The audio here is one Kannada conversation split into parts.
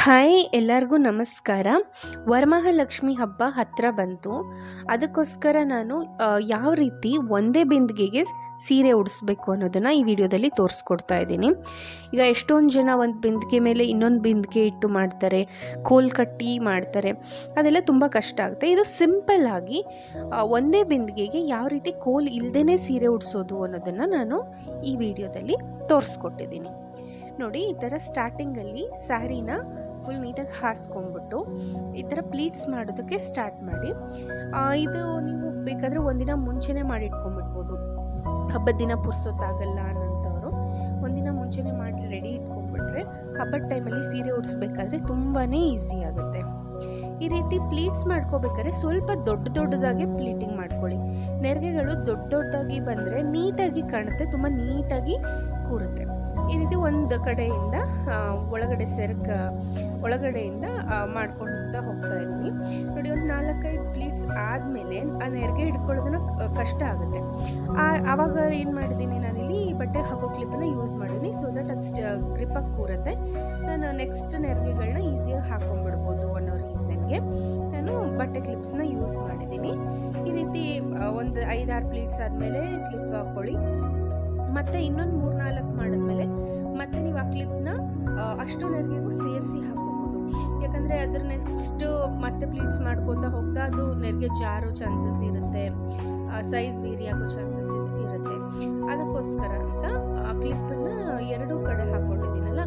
ಹಾಯ್ ಎಲ್ಲರಿಗೂ ನಮಸ್ಕಾರ. ವರಮಹಾಲಕ್ಷ್ಮಿ ಹಬ್ಬ ಹತ್ತಿರ ಬಂತು. ಅದಕ್ಕೋಸ್ಕರ ನಾನು ಯಾವ ರೀತಿ ಒಂದೇ ಬಿಂದಿಗೆಗೆ ಸೀರೆ ಉಡಿಸ್ಬೇಕು ಅನ್ನೋದನ್ನು ಈ ವಿಡಿಯೋದಲ್ಲಿ ತೋರಿಸ್ಕೊಡ್ತಾ ಇದ್ದೀನಿ. ಈಗ ಎಷ್ಟೊಂದು ಜನ ಒಂದು ಬಿಂದಿಗೆ ಮೇಲೆ ಇನ್ನೊಂದು ಬಿಂದಿಗೆ ಇಟ್ಟು ಮಾಡ್ತಾರೆ, ಕೋಲ್ ಕಟ್ಟಿ ಮಾಡ್ತಾರೆ. ಅದೆಲ್ಲ ತುಂಬ ಕಷ್ಟ ಆಗುತ್ತೆ. ಇದು ಸಿಂಪಲ್ ಆಗಿ ಒಂದೇ ಬಿಂದಿಗೆಗೆ ಯಾವ ರೀತಿ ಕೋಲ್ ಇಲ್ಲದೇ ಸೀರೆ ಉಡಿಸೋದು ಅನ್ನೋದನ್ನು ನಾನು ಈ ವಿಡಿಯೋದಲ್ಲಿ ತೋರಿಸ್ಕೊಟ್ಟಿದ್ದೀನಿ. ನೋಡಿ, ಈ ಥರ ಸ್ಟಾರ್ಟಿಂಗಲ್ಲಿ ಸ್ಯಾರಿನ ಫುಲ್ ನೀಟಾಗಿ ಹಾಸ್ಕೊಂಡ್ಬಿಟ್ಟು ಈ ಥರ ಪ್ಲೀಟ್ಸ್ ಮಾಡೋದಕ್ಕೆ ಸ್ಟಾರ್ಟ್ ಮಾಡಿ. ಇದು ನೀವು ಬೇಕಾದರೆ ಒಂದಿನ ಮುಂಚೆನೇ ಮಾಡಿಟ್ಕೊಂಡ್ಬಿಡ್ಬೋದು. ಹಬ್ಬದ ದಿನ ಪುರ್ಸೊತ್ತಾಗಲ್ಲ ಅನ್ನೋಂಥವ್ರು ಒಂದಿನ ಮುಂಚೆನೇ ಮಾಡಿ ರೆಡಿ ಇಟ್ಕೊಂಡ್ಬಿಟ್ರೆ ಹಬ್ಬದ ಟೈಮಲ್ಲಿ ಸೀರೆ ಉಡಿಸ್ಬೇಕಾದ್ರೆ ತುಂಬಾ ಈಸಿ ಆಗುತ್ತೆ. ಈ ರೀತಿ ಪ್ಲೀಟ್ಸ್ ಮಾಡ್ಕೋಬೇಕಾದ್ರೆ ಸ್ವಲ್ಪ ದೊಡ್ಡದಾಗೆ ಪ್ಲೀಟಿಂಗ್ ಮಾಡ್ಕೊಳ್ಳಿ. ನೆರಿಗೆಗಳು ದೊಡ್ಡದಾಗಿ ಬಂದರೆ ನೀಟಾಗಿ ಕಾಣುತ್ತೆ, ತುಂಬ ನೀಟಾಗಿ ಕೂರುತ್ತೆ. ಈ ರೀತಿ ಒಂದು ಕಡೆಯಿಂದ ಒಳಗಡೆಯಿಂದ ಮಾಡ್ಕೊಂಡು ಹೋಗ್ತಾ ಇದ್ದೀನಿ. ನೋಡಿ, ಒಂದು 4-5 ಪ್ಲೀಟ್ಸ್ ಆದಮೇಲೆ ಆ ನೆರಿಗೆ ಹಿಡ್ಕೊಳ್ಳೋದನ್ನ ಕಷ್ಟ ಆಗುತ್ತೆ. ಆವಾಗ ಏನು ಮಾಡಿದ್ದೀನಿ, ನಾನಿಲ್ಲಿ ಬಟ್ಟೆ ಹಾಕೋ ಕ್ಲಿಪ್ಪನ್ನು ಯೂಸ್ ಮಾಡಿದ್ದೀನಿ. ಸೊ ದಟ್ ಅದು ಗ್ರಿಪ್ಪಾಗಿ ಕೂರುತ್ತೆ. ನಾನು ನೆಕ್ಸ್ಟ್ ನೆರಿಗೆಗಳನ್ನ ಈಸಿಯಾಗಿ ಹಾಕೊಂಡ್ಬಿಡ್ಬೋದು ಅನ್ನೋ ರೀಸನ್ಗೆ ನಾನು ಬಟ್ಟೆ ಕ್ಲಿಪ್ಸ್ನ ಯೂಸ್ ಮಾಡಿದ್ದೀನಿ. ಈ ರೀತಿ ಒಂದು 5-6 ಪ್ಲೀಟ್ಸ್ ಆದಮೇಲೆ ಕ್ಲಿಪ್ ಹಾಕ್ಕೊಳ್ಳಿ. ಮತ್ತೆ ಇನ್ನೊಂದು 3-4 ಮಾಡಿದ್ಮೇಲೆ ಮತ್ತೆ ನೀವು ಆ ಕ್ಲಿಪ್ನ ಅಷ್ಟು ನೆರಿಗೆಗೂ ಸೇರಿಸಿ ಹಾಕೋಬೋದು. ಯಾಕಂದರೆ ಅದ್ರ ನೆಕ್ಸ್ಟ್ ಮತ್ತೆ ಪ್ಲೀಟ್ಸ್ ಮಾಡ್ಕೋತಾ ಹೋಗ್ತಾ ಅದು ನೆರಿಗೆ ಜಾರೋ ಚಾನ್ಸಸ್ ಇರುತ್ತೆ, ಸೈಜ್ ವೇರಿ ಆಗೋ ಚಾನ್ಸಸ್ ಇರುತ್ತೆ. ಅದಕ್ಕೋಸ್ಕರ ಅಂತ ಆ ಕ್ಲಿಪ್ಪನ್ನು ಎರಡೂ ಕಡೆ ಹಾಕ್ಕೊಂಡಿದ್ದೀನಲ್ಲ,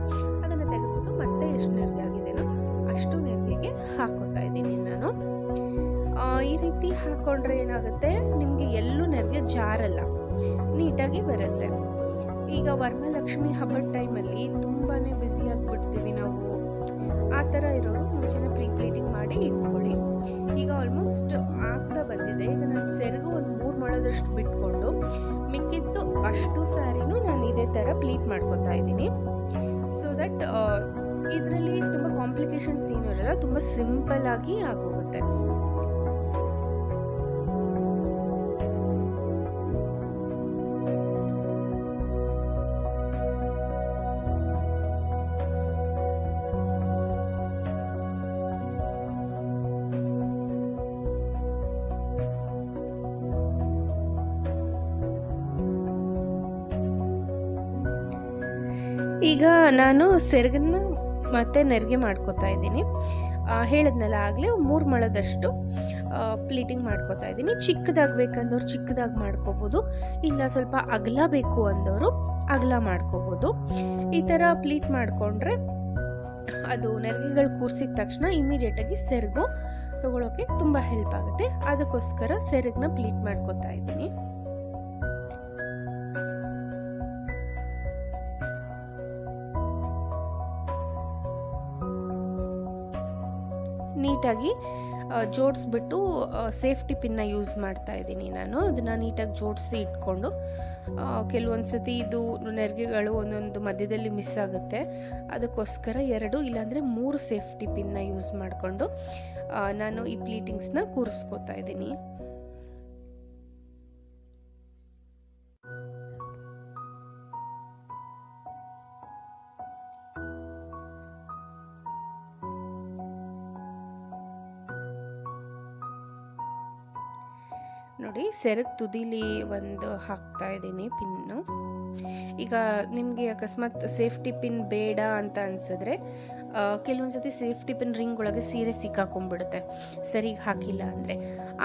ಅದನ್ನು ತೆಗೆದುಬಿಟ್ಟು ಮತ್ತೆ ಎಷ್ಟು ನೆರಿಗೆ ಆಗಿದೆನೋ ಅಷ್ಟು ನೆರಿಗೆಗೆ ಹಾಕೋತಾ ಇದ್ದೀನಿ ನಾನು. ಈ ರೀತಿ ಹಾಕ್ಕೊಂಡ್ರೆ ಏನಾಗುತ್ತೆ, ನಿಮಗೆ ಎಲ್ಲೂ ನೆರಿಗೆ ಜಾರಲ್ಲ, ನೀಟಾಗಿ ಬರುತ್ತೆ. ಈಗ ವರಮಹಾಲಕ್ಷ್ಮಿ ಹಬ್ಬದ ಟೈಮಲ್ಲಿ ತುಂಬಾ ಬ್ಯುಸಿ ಆಗಿಬಿಡ್ತೀವಿ ನಾವು. ಆ ಥರ ಇರೋರು ಮುಂಚೆನೇ ಪ್ಲೀಟಿಂಗ್ ಮಾಡಿ ಇಟ್ಕೊಳ್ಳಿ. ಈಗ ಆಲ್ಮೋಸ್ಟ್ ಆಗ್ತಾ ಬಂದಿದೆ. ಈಗ ನಾನು ಸೆರಗು ಒಂದು 3 ಮೊಳದಷ್ಟು ಬಿಟ್ಕೊಂಡು ಮಿಕ್ಕಿದ್ದು ಅಷ್ಟು ಸ್ಯಾರಿನೂ ನಾನು ಇದೇ ಥರ ಪ್ಲೀಟ್ ಮಾಡ್ಕೊತಾ ಇದ್ದೀನಿ. ಸೊ ದಟ್ ಇದರಲ್ಲಿ ತುಂಬ ಕಾಂಪ್ಲಿಕೇಶನ್ಸ್ ಏನೂ ಇರಲ್ಲ, ತುಂಬ ಸಿಂಪಲ್ ಆಗಿ ಆಗೋಗುತ್ತೆ. ಈಗ ನಾನು ಸೆರಗನ್ನ ಮತ್ತೆ ನೆರಿಗೆ ಮಾಡ್ಕೋತಾ ಇದ್ದೀನಿ. ಹೇಳಿದ್ನಲ್ಲ ಆಗಲೇ 3 ಮೊಳದಷ್ಟು ಪ್ಲೀಟಿಂಗ್ ಮಾಡ್ಕೋತಾ ಇದ್ದೀನಿ. ಚಿಕ್ಕದಾಗಿ ಬೇಕಂದವ್ರು ಚಿಕ್ಕದಾಗಿ ಮಾಡ್ಕೋಬೋದು, ಇಲ್ಲ ಸ್ವಲ್ಪ ಅಗಲ ಬೇಕು ಅಂದವರು ಅಗಲ ಮಾಡ್ಕೋಬೋದು. ಈ ಥರ ಪ್ಲೀಟ್ ಮಾಡಿಕೊಂಡ್ರೆ ಅದು ನೆರಿಗೆಗಳು ಕೂರಿಸಿದ ತಕ್ಷಣ ಇಮಿಡಿಯೇಟಾಗಿ ಸೆರಗು ತಗೊಳ್ಳೋಕೆ ತುಂಬ ಹೆಲ್ಪ್ ಆಗುತ್ತೆ. ಅದಕ್ಕೋಸ್ಕರ ಸೆರಗನ್ನ ಪ್ಲೀಟ್ ಮಾಡ್ಕೋತಾ ಇದ್ದೀನಿ. ನೀಟಾಗಿ ಜೋಡಿಸ್ಬಿಟ್ಟು ಸೇಫ್ಟಿ ಪಿನ್ನ ಯೂಸ್ ಮಾಡ್ತಾ ಇದ್ದೀನಿ ನಾನು. ಅದನ್ನು ನೀಟಾಗಿ ಜೋಡಿಸಿ ಇಟ್ಕೊಂಡು, ಕೆಲವೊಂದು ಸತಿ ಇದು ನೆರಿಗೆಗಳು ಒಂದೊಂದು ಮಧ್ಯದಲ್ಲಿ ಮಿಸ್ ಆಗುತ್ತೆ. ಅದಕ್ಕೋಸ್ಕರ 2 ಇಲ್ಲಾಂದರೆ 3 ಸೇಫ್ಟಿ ಪಿನ್ನ ಯೂಸ್ ಮಾಡಿಕೊಂಡು ನಾನು ಈ ಪ್ಲೀಟಿಂಗ್ಸ್ನ ಕೂರಿಸ್ಕೋತಾ ಇದ್ದೀನಿ. ನೋಡಿ, ಸೆರಗು ತುದಿಲಿ ಒಂದು ಹಾಕ್ತಾ ಇದ್ದೀನಿ ಪಿನ್ನು. ಈಗ ನಿಮಗೆ ಅಕಸ್ಮಾತ್ ಸೇಫ್ಟಿ ಪಿನ್ ಬೇಡ ಅಂತ ಅನಿಸಿದ್ರೆ ಕೆಲವೊಂದು ಸತಿ ಸೇಫ್ಟಿ ಪಿನ್ ರಿಂಗ್ ಒಳಗೆ ಸೀರೆ ಸಿಕ್ಕಾಕೊಂಡ್ಬಿಡುತ್ತೆ ಸರಿಗೆ ಹಾಕಿಲ್ಲ ಅಂದರೆ.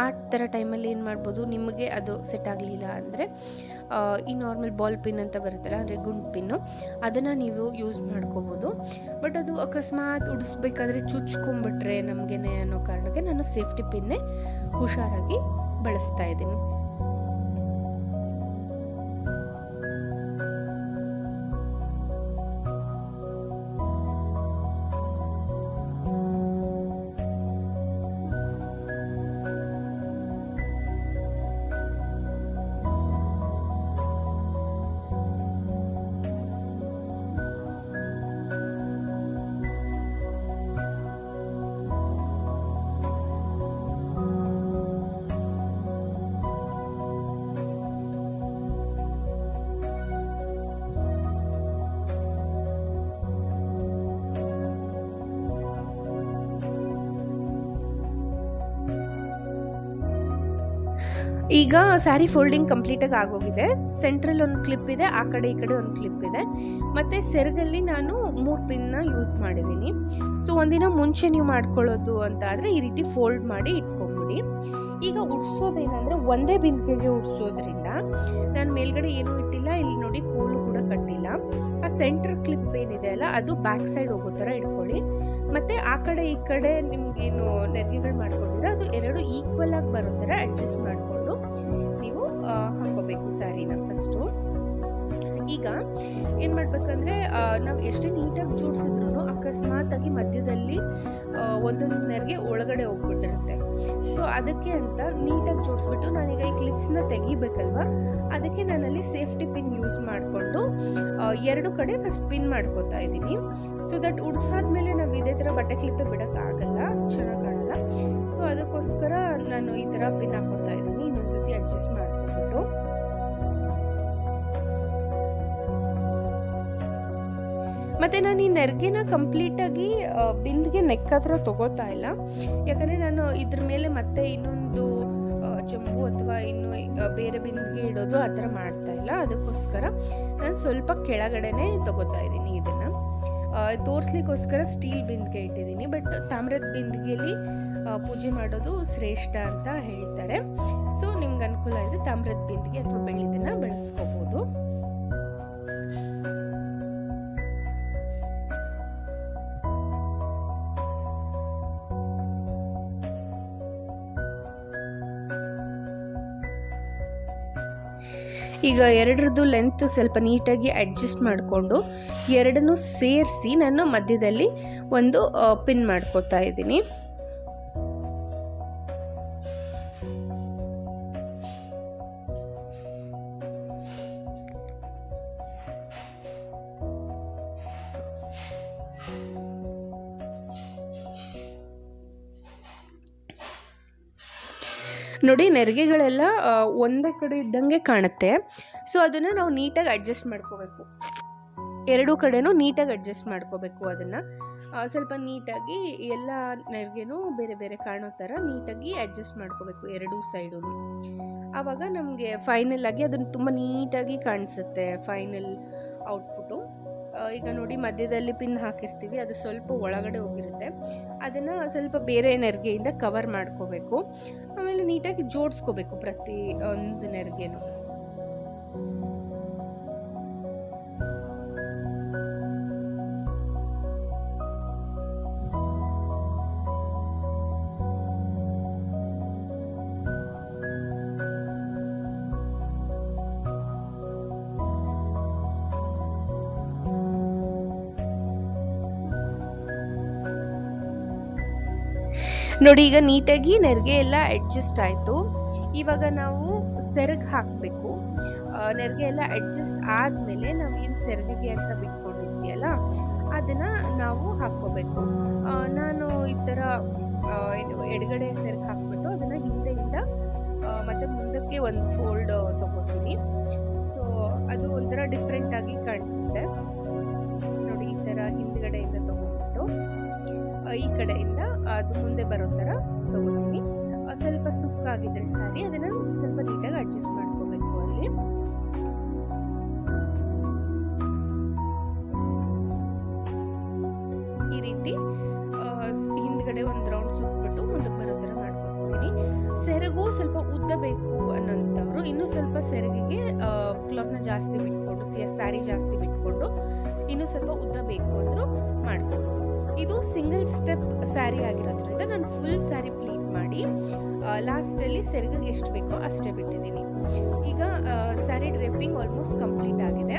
ಆ ಥರ ಟೈಮಲ್ಲಿ ಏನು ಮಾಡ್ಬೋದು, ನಿಮಗೆ ಅದು ಸೆಟ್ ಆಗಲಿಲ್ಲ ಅಂದರೆ ಈ ನಾರ್ಮಲ್ ಬಾಲ್ ಪಿನ್ ಅಂತ ಬರುತ್ತಲ್ಲ, ಅಂದರೆ ಗುಂಡು ಪಿನ್ನು, ಅದನ್ನು ನೀವು ಯೂಸ್ ಮಾಡ್ಕೋಬೋದು. ಬಟ್ ಅದು ಅಕಸ್ಮಾತ್ ಉಡಿಸ್ಬೇಕಾದ್ರೆ ಚುಚ್ಕೊಂಡ್ಬಿಟ್ರೆ ನಮಗೇನೆ ಅನ್ನೋ ಕಾರಣಕ್ಕೆ ನಾನು ಸೇಫ್ಟಿ ಪಿನ್ನೇ ಹುಷಾರಾಗಿ ಬಳಸ್ತಾ ಇದ್ದೀನಿ. ಈಗ ಸ್ಯಾರಿ ಫೋಲ್ಡಿಂಗ್ ಕಂಪ್ಲೀಟಾಗಿ ಆಗೋಗಿದೆ. ಸೆಂಟ್ರಲ್ ಒಂದು ಕ್ಲಿಪ್ ಇದೆ, ಆ ಕಡೆ ಈ ಕಡೆ ಒಂದು ಕ್ಲಿಪ್ ಇದೆ, ಮತ್ತು ಸೆರಗಲ್ಲಿ ನಾನು 3 ಪಿನ್ನ ಯೂಸ್ ಮಾಡಿದ್ದೀನಿ. ಸೊ ಒಂದಿನ ಮುಂಚೆ ನೀವು ಮಾಡ್ಕೊಳ್ಳೋದು ಅಂತ ಆದರೆ ಈ ರೀತಿ ಫೋಲ್ಡ್ ಮಾಡಿ ಇಟ್ಕೊಂಬಿಡಿ. ಈಗ ಉಡ್ಸೋದೇನೆಂದರೆ ಒಂದೇ ಬಿಂದಿಗೆಗೆ ಉಡ್ಸೋದ್ರಿಂದ ನಾನು ಮೇಲ್ಗಡೆ ಏನೂ ಇಟ್ಟಿಲ್ಲ, ಇಲ್ಲಿ ನೋಡಿ ಕೋಲು ಕೂಡ ಕಟ್ಟಿಲ್ಲ. ಆ ಸೆಂಟ್ರ್ ಕ್ಲಿಪ್ ಏನಿದೆ ಅಲ್ಲ ಅದು ಬ್ಯಾಕ್ ಸೈಡ್ ಹೋಗೋ ಥರ ಇಟ್ಕೊಳ್ಳಿ. ಮತ್ತು ಆ ಕಡೆ ಈ ಕಡೆ ನಿಮಗೇನು ನೆರಿಗೆಗಳು ಮಾಡ್ಕೊಂಡಿದ್ರೆ ಅದು ಎರಡು ಈಕ್ವಲ್ ಆಗಿ ಬರೋ ಥರ ಅಡ್ಜಸ್ಟ್ ಮಾಡಿಕೊಂಡು ನೀವು ಹಾಕೋಬೇಕು ಸ್ಯಾರಿನ ಫಸ್ಟು. ಈಗ ಏನು ಮಾಡಬೇಕಂದ್ರೆ ನಾವು ಎಷ್ಟೇ ನೀಟಾಗಿ ಜೋಡಿಸಿದ್ರು ಅಕಸ್ಮಾತಾಗಿ ಮಧ್ಯದಲ್ಲಿ ಒಂದೊಂದು ನೆರಿಗೆ ಒಳಗಡೆ ಹೋಗ್ಬಿಟ್ಟಿರುತ್ತೆ. ಸೊ ಅದಕ್ಕೆ ಅಂತ ನೀಟಾಗಿ ಜೋಡಿಸ್ಬಿಟ್ಟು ನಾನೀಗ ಈ ಕ್ಲಿಪ್ಸ್ನ ತೆಗಿಬೇಕಲ್ವ, ಅದಕ್ಕೆ ನಾನಲ್ಲಿ ಸೇಫ್ಟಿ ಪಿನ್ ಯೂಸ್ ಮಾಡಿಕೊಂಡು 2 ಕಡೆ ಫಸ್ಟ್ ಪಿನ್ ಮಾಡ್ಕೋತಾ ಇದ್ದೀನಿ. ಸೊ ದಟ್ ಉಡ್ಸಾದ್ಮೇಲೆ ನಾವು ಇದೇ ಥರ ಬಟ್ಟೆ ಕ್ಲಿಪ್ಪೇ ಬಿಡೋಕ್ಕಾಗಲ್ಲ, ಚೆನ್ನಾಗಿ ಕಾಣಲ್ಲ. ಸೊ ಅದಕ್ಕೋಸ್ಕರ ನಾನು ಈ ಥರ ಪಿನ್ ಹಾಕೋತಾ ಇದ್ದೀನಿ. ಇನ್ನೊಂದ್ಸತಿ ಅಡ್ಜಸ್ಟ್ ಮಾಡ್ಕೊಂಡ್ಬಿಟ್ಟು ಮತ್ತು ನಾನು ಈ ನೆರಿಗೆನ ಕಂಪ್ಲೀಟಾಗಿ ಬಿಂದಿಗೆ ನೆಕ್ ಹತ್ರ ತೊಗೋತಾ ಇಲ್ಲ, ಯಾಕಂದರೆ ನಾನು ಇದ್ರ ಮೇಲೆ ಮತ್ತೆ ಇನ್ನೊಂದು ಚಂಬು ಅಥವಾ ಇನ್ನು ಬೇರೆ ಬಿಂದಿಗೆ ಇಡೋದು ಆ ಥರ ಮಾಡ್ತಾ ಇಲ್ಲ. ಅದಕ್ಕೋಸ್ಕರ ನಾನು ಸ್ವಲ್ಪ ಕೆಳಗಡೆನೆ ತೊಗೋತಾ ಇದ್ದೀನಿ. ಇದನ್ನು ತೋರಿಸ್ಲಿಕ್ಕೋಸ್ಕರ ಸ್ಟೀಲ್ ಬಿಂದಿಗೆ ಇಟ್ಟಿದ್ದೀನಿ, ಬಟ್ ತಾಮ್ರದ ಬಿಂದಿಗೆಯಲ್ಲಿ ಪೂಜೆ ಮಾಡೋದು ಶ್ರೇಷ್ಠ ಅಂತ ಹೇಳ್ತಾರೆ. ಸೊ ನಿಮ್ಗೆ ಅನುಕೂಲ ಇದ್ದರೆ ತಾಮ್ರದ ಬಿಂದಿಗೆ ಅಥವಾ ಬೆಳ್ಳಿದನ್ನು ಬಳಸ್ಕೋಬೋದು. ಈಗ ಎರಡರದ್ದು ಲೆಂತ್ ಸ್ವಲ್ಪ ನೀಟಾಗಿ ಅಡ್ಜಸ್ಟ್ ಮಾಡಿಕೊಂಡು ಎರಡನ್ನೂ ಸೇರಿಸಿ ನಾನು ಮಧ್ಯದಲ್ಲಿ ಒಂದು ಪಿನ್ ಮಾಡ್ಕೋತಾ ಇದ್ದೀನಿ. ನೋಡಿ ನೆರಿಗೆಗಳೆಲ್ಲ ಒಂದೇ ಕಡೆ ಇದ್ದಂಗೆ ಕಾಣುತ್ತೆ. ಸೊ ಅದನ್ನು ನಾವು ನೀಟಾಗಿ ಅಡ್ಜಸ್ಟ್ ಮಾಡ್ಕೋಬೇಕು, ಎರಡೂ ಕಡೆನೂ ನೀಟಾಗಿ ಅಡ್ಜಸ್ಟ್ ಮಾಡ್ಕೋಬೇಕು. ಅದನ್ನು ಸ್ವಲ್ಪ ನೀಟಾಗಿ ಎಲ್ಲ ನೆರಿಗೆನೂ ಬೇರೆ ಬೇರೆ ಕಾಣೋ ಥರ ನೀಟಾಗಿ ಅಡ್ಜಸ್ಟ್ ಮಾಡ್ಕೋಬೇಕು ಎರಡೂ ಸೈಡು. ಆವಾಗ ನಮಗೆ ಫೈನಲ್ ಆಗಿ ಅದನ್ನು ತುಂಬ ನೀಟಾಗಿ ಕಾಣಿಸುತ್ತೆ ಫೈನಲ್ ಔಟ್ಪುಟ್ಟು. ಈಗ ನೋಡಿ ಮಧ್ಯದಲ್ಲಿ ಪಿನ್ ಹಾಕಿರ್ತೀವಿ, ಅದು ಸ್ವಲ್ಪ ಒಳಗಡೆ ಹೋಗಿರುತ್ತೆ, ಅದನ್ನು ಸ್ವಲ್ಪ ಬೇರೆ ನೆರಿಗೆಯಿಂದ ಕವರ್ ಮಾಡ್ಕೋಬೇಕು. ಆಮೇಲೆ ನೀಟಾಗಿ ಜೋಡಿಸ್ಕೋಬೇಕು ಪ್ರತಿ ಒಂದು ನೆರಿಗೆನೂ. ನೋಡಿ ಈಗ ನೀಟಾಗಿ ನೆರಿಗೆ ಎಲ್ಲ ಅಡ್ಜಸ್ಟ್ ಆಯಿತು. ಇವಾಗ ನಾವು ಸೆರಗು ಹಾಕಬೇಕು. ನೆರಿಗೆ ಎಲ್ಲ ಅಡ್ಜಸ್ಟ್ ಆದಮೇಲೆ ನಾವು ಏನು ಸೆರಗಿಗೆ ಅಂತ ಬಿಟ್ಕೊಂಡಿರ್ತೀಯಲ್ಲ ಅದನ್ನು ನಾವು ಹಾಕ್ಕೋಬೇಕು. ನಾನು ಈ ಥರ ಎಡಗಡೆ ಸೆರಗು ಹಾಕ್ಬಿಟ್ಟು ಅದನ್ನು ಹಿಂದೆಯಿಂದ ಮತ್ತು ಮುಂದಕ್ಕೆ ಒಂದು ಫೋಲ್ಡ್ ತೊಗೋತೀನಿ. ಸೊ ಅದು ಒಂಥರ ಡಿಫ್ರೆಂಟಾಗಿ ಕಾಣಿಸುತ್ತೆ. ನೋಡಿ ಈ ಥರ ಹಿಂದ್ಗಡೆಯಿಂದ ತೊಗೊಂಡ್ಬಿಟ್ಟು ಈ ಕಡೆಯಿಂದ ಅದು ಮುಂದೆ ಬರೋ ಥರ ತೊಗೋತೀನಿ. ಸ್ವಲ್ಪ ಸುಕ್ಕಾಗಿದ್ರೆ ಸಾರಿ, ಅದನ್ನು ಸ್ವಲ್ಪ ನೀಟಾಗಿ ಅಡ್ಜಸ್ಟ್ ಮಾಡ್ಕೋಬೇಕು. ಅಲ್ಲಿ ಈ ರೀತಿ ಹಿಂದ್ಗಡೆ ಒಂದು ರೌಂಡ್ ಸುತ್ಬಿಟ್ಟು ಮುಂದಕ್ಕೆ ಬರೋ ಥರ ಮಾಡ್ಕೊತೀನಿ. ಸೆರಗು ಸ್ವಲ್ಪ ಉದ್ದ ಬೇಕು ಅನ್ನೋಂಥವ್ರು ಇನ್ನೂ ಸ್ವಲ್ಪ ಸೆರಗಿಗೆ ಕ್ಲಾತ್ನ ಜಾಸ್ತಿ ಬಿಟ್ಕೊಂಡು ಸ್ಯಾರಿ ಜಾಸ್ತಿ ಬಿಟ್ಕೊಂಡು ಇನ್ನೂ ಸ್ವಲ್ಪ ಉದ್ದ ಬೇಕು ಅಂದರೂ ಮಾಡ್ಕೊಬೋದು. ಇದು ಸಿಂಗಲ್ ಸ್ಟೆಪ್ ಸ್ಯಾರಿ ಆಗಿರೋದ್ರಿಂದ ನಾನು ಫುಲ್ ಸ್ಯಾರಿ ಪ್ಲೀಟ್ ಮಾಡಿ ಲಾಸ್ಟಲ್ಲಿ ಸೆರಗಿಗೆ ಎಷ್ಟು ಬೇಕೋ ಅಷ್ಟೇ ಬಿಟ್ಟಿದ್ದೀನಿ. ಈಗ ಸ್ಯಾರಿ ಡ್ರೇಪಿಂಗ್ ಆಲ್ಮೋಸ್ಟ್ ಕಂಪ್ಲೀಟ್ ಆಗಿದೆ.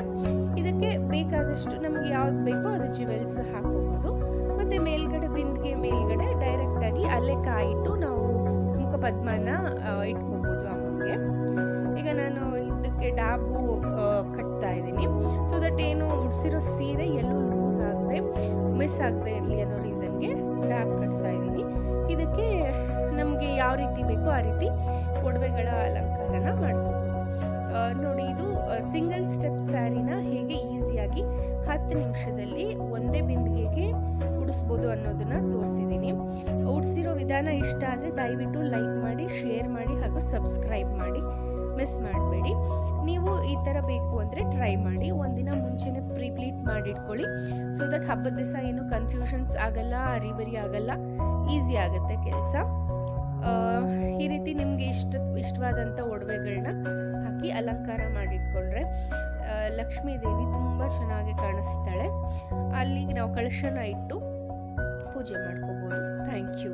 ಇದಕ್ಕೆ ಬೇಕಾದಷ್ಟು ನಮಗೆ ಯಾವ್ದು ಬೇಕೋ ಅದು ಜ್ಯುವೆಲ್ಸ್ ಹಾಕೋಬೋದು. ಮತ್ತು ಮೇಲ್ಗಡೆ ಬಿಂದಿಗೆ ಮೇಲ್ಗಡೆ ಡೈರೆಕ್ಟಾಗಿ ಅಲ್ಲೇ ಕಾಯಿಟ್ಟು ನಾವು ಮುಖ ಪದ್ಮನ ಇಟ್ಕೋಬೋದು ಅಮ್ಮನಿಗೆ. ಈಗ ನಾನು ಇದಕ್ಕೆ ಡ್ಯಾಬು ಕಟ್ತಾ ಇದ್ದೀನಿ. ಸೊ ದಟ್ ಏನು ಉಡ್ಸಿರೋ ಸೀರೆ ಎಲ್ಲೂ ಲೂಸ್ ಆಗದೆ ಮಿಸ್ ಆಗದೆ ಇರಲಿ ಅನ್ನೋ ರೀಸನ್ಗೆ ಡ್ಯಾಬ್ ಕಟ್ತಾ ಇದ್ದೀನಿ. ಇದಕ್ಕೆ ನಮಗೆ ಯಾವ ರೀತಿ ಬೇಕೋ ಆ ರೀತಿ ಒಡವೆಗಳ ಅಲಂಕಾರನ ಮಾಡ್ಕೋಬೋದು. ನೋಡಿ ಇದು ಸಿಂಗಲ್ ಸ್ಟೆಪ್ ಸ್ಯಾರಿನ ಹೇಗೆ ಈಸಿಯಾಗಿ 10 ನಿಮಿಷದಲ್ಲಿ ಒಂದೇ ಬಿಂದಿಗೆಗೆ ಉಡ್ಸ್ಬೋದು ಅನ್ನೋದನ್ನು ತೋರಿಸಿದ್ದೀನಿ. ಉಡ್ಸಿರೋ ವಿಧಾನ ಇಷ್ಟ ಆದರೆ ದಯವಿಟ್ಟು ಲೈಕ್ ಮಾಡಿ, ಶೇರ್ ಮಾಡಿ ಹಾಗೂ ಸಬ್ಸ್ಕ್ರೈಬ್ ಮಾಡಿ, ಮಿಸ್ ಮಾಡಬೇಡಿ. ನೀವು ಈ ಥರ ಬೇಕು ಅಂದರೆ ಟ್ರೈ ಮಾಡಿ. ಒಂದಿನ ಮುಂಚೆನೇ ಪ್ರೀಪ್ಲೀಟ್ ಮಾಡಿಟ್ಕೊಳ್ಳಿ, ಸೊ ದಟ್ ಹಬ್ಬದ ದಿವಸ ಏನು ಕನ್ಫ್ಯೂಷನ್ಸ್ ಆಗಲ್ಲ, ಅರಿಬರಿ ಆಗಲ್ಲ, ಈಸಿ ಆಗುತ್ತೆ ಕೆಲಸ. ಈ ರೀತಿ ನಿಮಗೆ ಇಷ್ಟವಾದಂಥ ಒಡವೆಗಳನ್ನ ಹಾಕಿ ಅಲಂಕಾರ ಮಾಡಿಟ್ಕೊಂಡ್ರೆ ಲಕ್ಷ್ಮೀ ದೇವಿ ತುಂಬ ಚೆನ್ನಾಗಿ ಕಾಣಿಸ್ತಾಳೆ. ಅಲ್ಲಿ ನಾವು ಕಳಶನ ಇಟ್ಟು ಪೂಜೆ ಮಾಡ್ಕೋಬೋದು. Thank you.